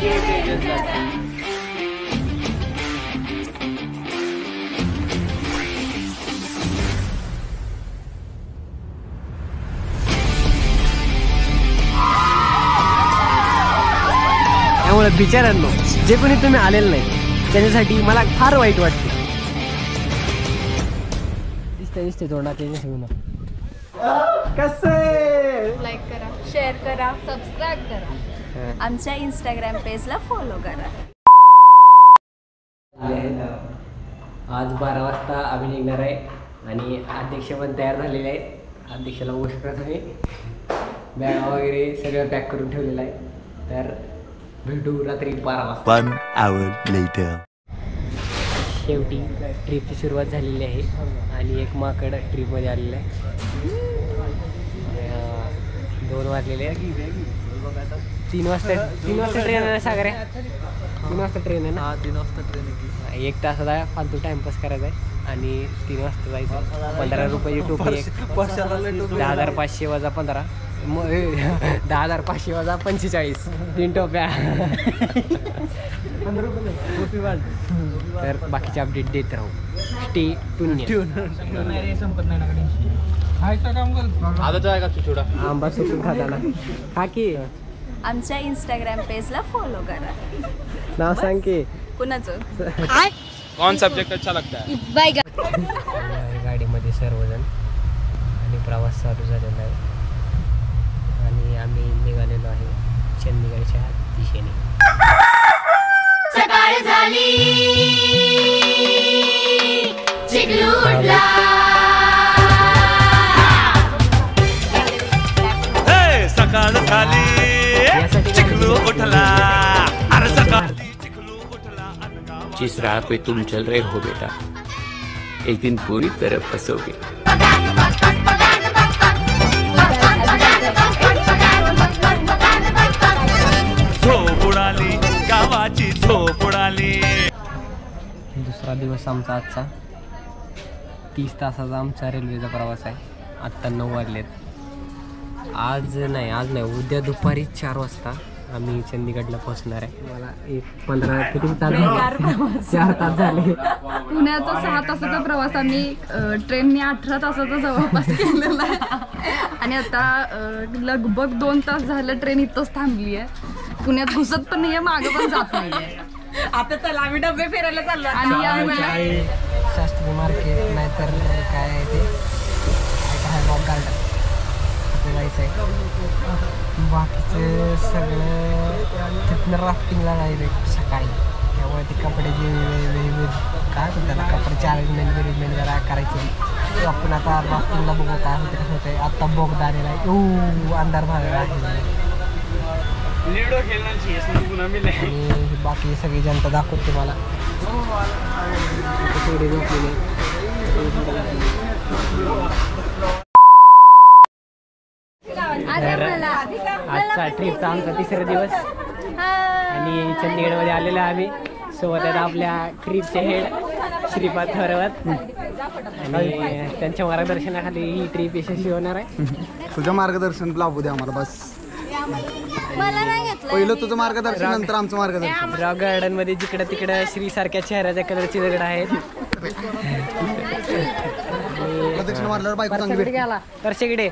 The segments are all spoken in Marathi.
त्यामुळे बिचाऱ्यांनो जे कोणी तुम्ही आलेलं नाही त्याच्यासाठी मला फार वाईट वाटते. दिसते तोंडात कसं लाईक करा, शेअर करा, सबस्क्राईब करा, आमच्या इंस्टाग्राम पेजला फॉलो करा. आज 12 वाजता आम्ही निघणार आहे आणि अध्यक्ष पण तयार झालेले आहेत. अध्यक्षाला बघू शकता तुम्ही, बॅग वगैरे सगळं पॅक करून ठेवलेलं आहे. तर भेटू रात्री 12 वाजता. 1 hour later. शेवटी ट्रिपची सुरुवात झालेली आहे आणि एक माकड ट्रिपमध्ये आलेलं आहे. 2 वाजलेले आहेत. 3 वाजता ट्रेन आहे सागर आहे. 3 वाजता ट्रेन आहे ना. 3 वाजता ट्रेन आहे. 1 तासाचा फालतू टाइमपास करायचा आहे आणि 3 वाजता जायचं. 15 रुपये टोपी. 10,500 वजा 15, 10,500 वजा 45, 3 टोप्या. तर बाकीचे अपडेट देत राहू. Stay tune. आंबा सुकून खाताना हा की आमच्या इंस्टाग्राम पेजला फॉलो करा. नाव सांग की कुणाचं? कौन सब्जेक्ट अच्छा लगता है? गाडीमध्ये सर्वजण आणि प्रवास चालू झालेला आहे आणि आम्ही निघालेलो आहे चंदीगडच्या दिशेने. सकाळ झाली, चिकलू उठला. सकाळ झाली, चिकलू उठला. अरे सकाळ चिकलू उठला. जिस राह पे तुम चल रहे हो बेटा, एक दिन पूरी तरह फंसोगे. झोप उडाली, गावाची झोप उडाली. दुसरा दिवस आमचा आजचा. 30 तासाचा आमचा रेल्वेचा प्रवास आहे. आत्ता 9 वाजलेत. आज नाही उद्या दुपारी 4 वाजता आम्ही चंदीगडला पोहोचणार आहे. मला 15 किती तास झाले? 4 तास झाले. पुण्याचा 6 तासाचा प्रवास आम्ही ट्रेनने 18 तासाचा जवळपास केलेला आहे आणि आता लगभग 2 तास झालं ट्रेन इथंच थांबली आहे. पुण्यात घुसत पण नाहीये, मागं पण जात नाहीये. आता चला आम्ही डबे फिरायला चाललो आणि यावेळी शास्त्री मार्केट नाहीतर काय आहे ते रॉक गार्डन जायचं आहे. बाकीचं सगळं तिथनं राफ्टिंगला डायरेक्ट सकाळी. त्यामुळे ते कपड्याची काय म्हणतात त्याला, कपड्याची अरेंजमेंट जरा करायची. आपण आता राफ्टिंगला बघू काय होतं कसं होतं. आत्ता बोगदा आलेला आहे, अंधार झालेला आहे आणि बाकी सगळी जनता दाखवते मला. थोडी झोपलेली. आजचा ट्रिपचा आमचा 3रा दिवस आणि चंदीगडमध्ये आलेलो आम्ही. सोबत आहेत आपल्या ट्रिपचे हेड श्रीपाद थोरात आणि त्यांच्या मार्गदर्शनाखाली ही ट्रिप यशस्वी होणार आहे. तुझं मार्गदर्शन लाभू दे आम्हाला बस. मला नाही घेतलं. पहिलं तुझं मार्गदर्शन, नंतर आमचं मार्गदर्शन. रॉक गार्डन मध्ये जिकडं तिकडं श्री सारख्या चेहऱ्याच्या कलरची दगड आहेत. प्रदक्षिणा मारल्यावर बायको चांगली गेला तर शेकडे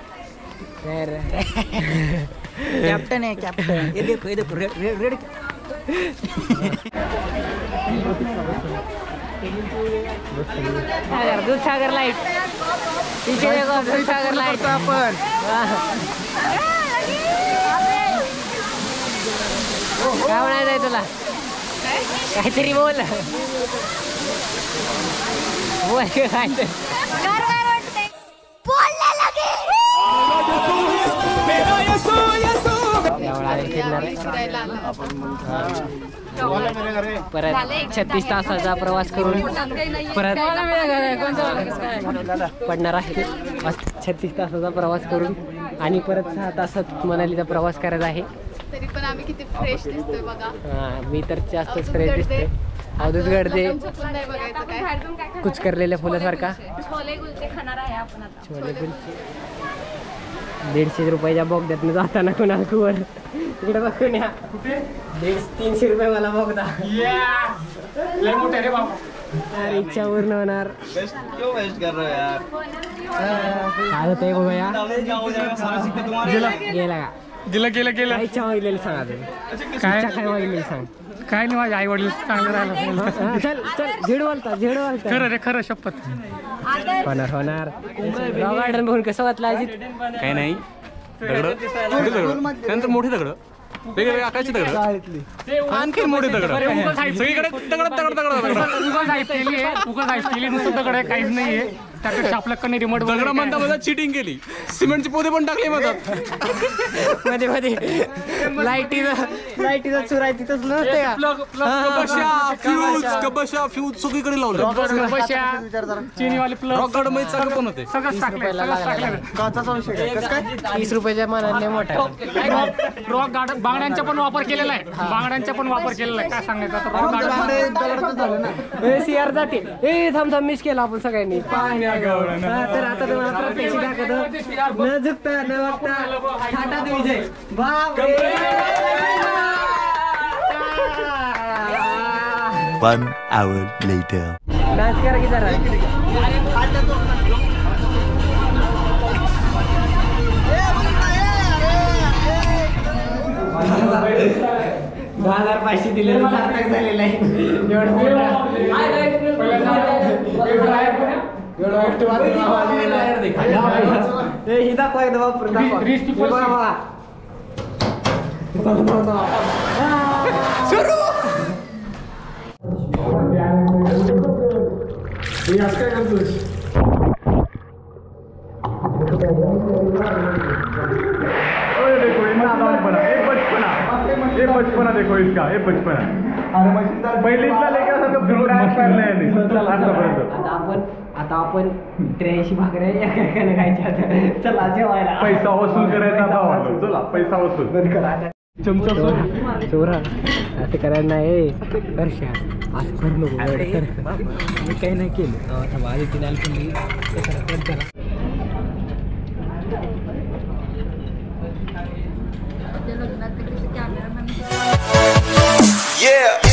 कॅप्टन आहे कॅप्टन. हे देखो red. Dudhsagar light Dudhsagar light आपण काय म्हणायचंय तुला? काहीतरी बोल काय परत 36 तासाचा प्रवास करून परत पडणार आहे. 36 तासाचा प्रवास करून आणि परत 6 तासात मनालीचा प्रवास करायचा आहे. तरी पण आम्ही किती फ्रेश दिसतोय बघा. मी तर जास्तच फ्रेश दिसते. अवधूत गडदे कुचकरलेल्या फुलासारखा. छोले कुलचे खाणार आहे आपण आता. छोले कुलचे 150 रुपयाच्या बोगद्यातनं जाताना कुणाला कुवर इकडे बघून या 300 रुपये मला बोगदा यार इच्छा पूर्ण होणार काय होतंय बघूया गेला का गेला काय इच्छा मागलेली सांगा तुम्ही काय मागलेली सांग काय नाही माझ्या आई वडील चांगलं राहिलं चल झेड बोलता खरं रे खरं शपथ होणार गार्डन बघून कसं वाटलं अजित काही नाही दगड त्यानंतर मोठी दगड वेगवेगळे आकाराची दगड आणखी मोठी दगड सगळीकडे उगाच केली नुसतं दगड आहे काहीच नाहीये त्यापेक्षा आपल्याकडे रिमोट दगड म्हणता मला चिटिंग केली सिमेंटची पोते पण टाकले मधात मध्ये लाईटीचा चुरा आहे तिथंच नसते का फ्यूज सगळीकडे लावलं चीनीवाले रॉक गार्डन मध्ये चालू पण होते सगळंच टाकलं 30 रुपयाच्या मानाने मोठा रॉक गार्डन बांगड्यांचा पण वापर केलेला आहे काय सांगायचं आता रॉक गार्डन सीआर जाते ए थांब मिस केला आपण सगळ्यांनी तर आता तुम्हाला प्रत्यक्ष दाखवतो न झुकता न वागता थाटात विजय One hour later. डान्स करा की जरा $10,500 दिले सार्थक झालेलं आहे ही दाखवा एकदा वापरून दाखवा बचपना देखो इसका ये बचपना पहिलीतला लेकरासारखं फिरून आता आपण 83 भाकऱ्या एकाने खायच्या चला जेवायला पैसा वसूल करायचा चला पैसा वसूल चोरा असं करायला नाही वर्षा असं करू नको मी काही नाही केलं आधी तिने लग्नात कॅमेरामॅन Yeah.